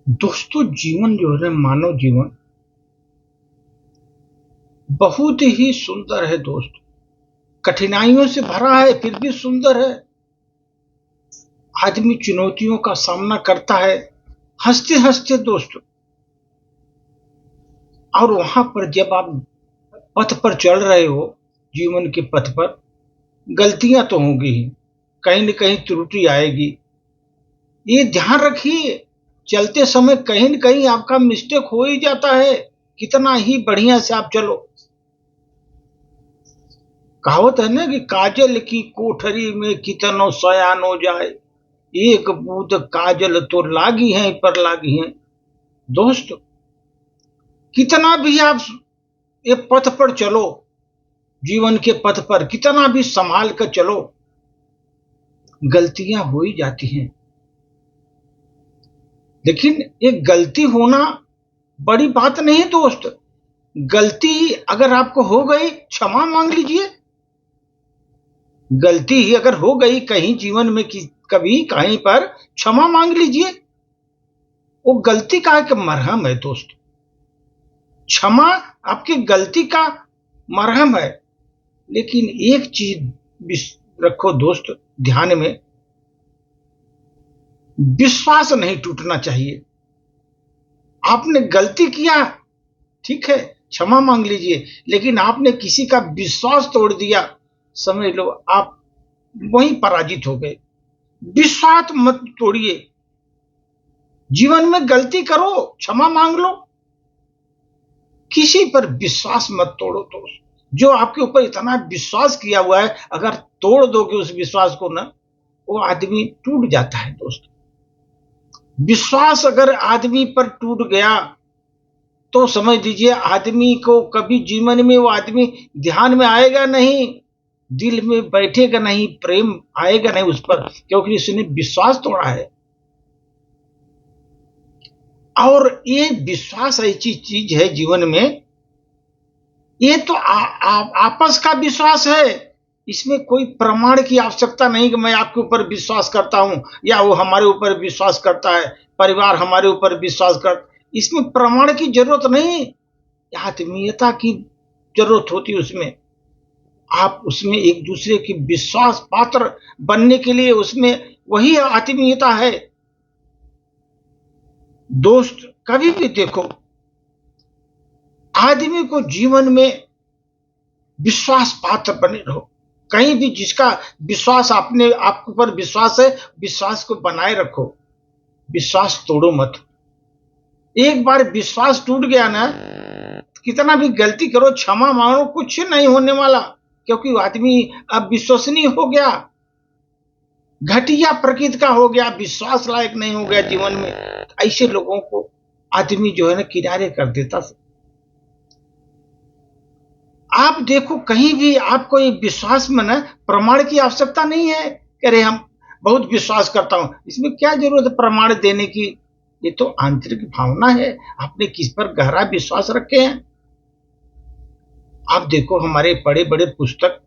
दोस्तों, जीवन जो है, मानव जीवन बहुत ही सुंदर है दोस्त। कठिनाइयों से भरा है फिर भी सुंदर है। आदमी चुनौतियों का सामना करता है हंसते हंसते दोस्त। और वहां पर जब आप पथ पर चल रहे हो, जीवन के पथ पर, गलतियां तो होंगी ही, कहीं न कहीं त्रुटि आएगी। ये ध्यान रखिए, चलते समय कहीं न कहीं आपका मिस्टेक हो ही जाता है, कितना ही बढ़िया से आप चलो। कहावत है ना कि काजल की कोठरी में कितनो सयानो जाए, एक बूंद काजल तो लागी है पर लागी है। दोस्त, कितना भी आप ये पथ पर चलो, जीवन के पथ पर कितना भी संभाल कर चलो, गलतियां हो ही जाती हैं। लेकिन एक गलती होना बड़ी बात नहीं है दोस्त। गलती अगर आपको हो गई, क्षमा मांग लीजिए। गलती ही अगर हो गई कहीं जीवन में कभी कहीं पर, क्षमा मांग लीजिए। वो गलती का एक मरहम है दोस्त। क्षमा आपकी गलती का मरहम है। लेकिन एक चीज रखो दोस्त ध्यान में, विश्वास नहीं टूटना चाहिए। आपने गलती किया, ठीक है, क्षमा मांग लीजिए, लेकिन आपने किसी का विश्वास तोड़ दिया, समझ लो आप वहीं पराजित हो गए। विश्वास मत तोड़िए। जीवन में गलती करो, क्षमा मांग लो, किसी पर विश्वास मत तोड़ो दोस्त। जो आपके ऊपर इतना विश्वास किया हुआ है, अगर तोड़ दोगे उस विश्वास को ना, वो आदमी टूट जाता है दोस्त। विश्वास अगर आदमी पर टूट गया तो समझ लीजिए आदमी को कभी जीवन में वो आदमी ध्यान में आएगा नहीं, दिल में बैठेगा नहीं, प्रेम आएगा नहीं उस पर, क्योंकि उसने विश्वास तोड़ा है। और ये विश्वास ऐसी चीज है जीवन में, ये तो आपस का विश्वास है। इसमें कोई प्रमाण की आवश्यकता नहीं कि मैं आपके ऊपर विश्वास करता हूं या वो हमारे ऊपर विश्वास करता है, परिवार हमारे ऊपर विश्वास कर। इसमें प्रमाण की जरूरत नहीं, आत्मीयता की जरूरत होती है उसमें। आप उसमें एक दूसरे की विश्वास पात्र बनने के लिए, उसमें वही आत्मीयता है। दोस्त, कभी भी देखो, आदमी को जीवन में विश्वास पात्र बने रहो। कहीं भी जिसका विश्वास आपके ऊपर विश्वास है, विश्वास को बनाए रखो, विश्वास तोड़ो मत। एक बार विश्वास टूट गया ना, कितना भी गलती करो, क्षमा मांगो, कुछ नहीं होने वाला, क्योंकि वो आदमी अब विश्वसनीय हो गया, घटिया प्रकृति का हो गया, विश्वास लायक नहीं हो गया जीवन में। ऐसे लोगों को आदमी जो है ना किनारे कर देता। आप देखो, कहीं भी आपको ये विश्वास में ना प्रमाण की आवश्यकता नहीं है। अरे हम बहुत विश्वास करता हूं, इसमें क्या जरूरत है प्रमाण देने की। ये तो आंतरिक भावना है, आपने किस पर गहरा विश्वास रखे हैं। आप देखो, हमारे बड़े बड़े पुस्तक,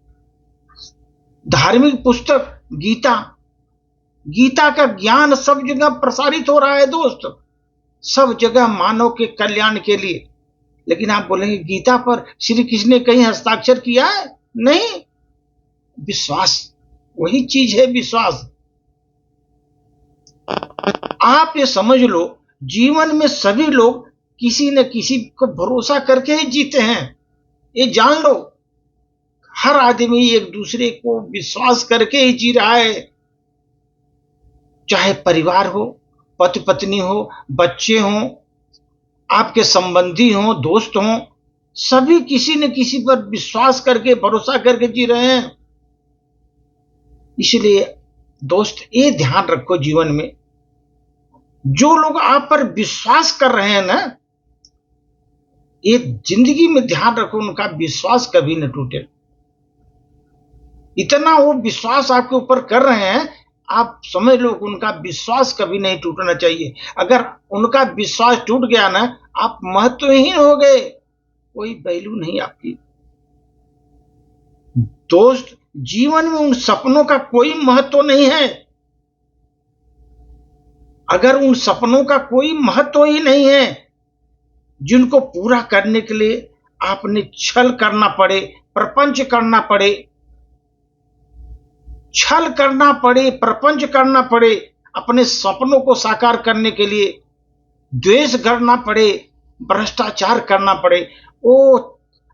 धार्मिक पुस्तक गीता, गीता का ज्ञान सब जगह प्रसारित हो रहा है दोस्त, सब जगह मानव के कल्याण के लिए। लेकिन आप बोलेंगे गीता पर श्री कृष्ण ने कहीं हस्ताक्षर किया है? नहीं। विश्वास वही चीज है, विश्वास। आप ये समझ लो, जीवन में सभी लोग किसी न किसी को भरोसा करके ही जीते हैं, ये जान लो। हर आदमी एक दूसरे को विश्वास करके ही जी रहा है, चाहे परिवार हो, पति पत्नी हो, बच्चे हो, आपके संबंधी हो, दोस्त हो, सभी किसी न किसी पर विश्वास करके, भरोसा करके जी रहे हैं। इसलिए दोस्त, ये ध्यान रखो, जीवन में जो लोग आप पर विश्वास कर रहे हैं ना, ये जिंदगी में ध्यान रखो, उनका विश्वास कभी न टूटे। इतना वो विश्वास आपके ऊपर कर रहे हैं, आप समझ लो उनका विश्वास कभी नहीं टूटना चाहिए। अगर उनका विश्वास टूट गया ना, आप महत्वहीन हो गए, कोई वैल्यू नहीं आपकी। दोस्त, जीवन में उन सपनों का कोई महत्व नहीं है। अगर उन सपनों का कोई महत्व ही नहीं है जिनको पूरा करने के लिए आपने छल करना पड़े, प्रपंच करना पड़े, छल करना पड़े, प्रपंच करना पड़े, अपने सपनों को साकार करने के लिए द्वेष करना पड़े, भ्रष्टाचार करना पड़े, वो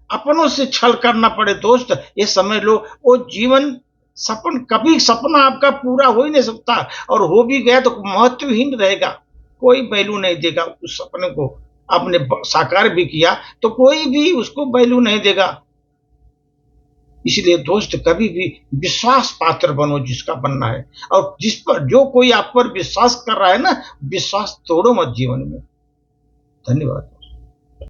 अपनों से छल करना पड़े, दोस्त ये समझ लो वो जीवन कभी सपना आपका पूरा हो ही नहीं सकता, और हो भी गया तो महत्वहीन रहेगा, कोई वैल्यू नहीं देगा उस सपने को। आपने साकार भी किया तो कोई भी उसको वैल्यू नहीं देगा। इसलिए दोस्त कभी भी विश्वास पात्र बनो जिसका बनना है, और जिस पर जो कोई आप पर विश्वास कर रहा है ना, विश्वास तोड़ो मत जीवन में। धन्यवाद।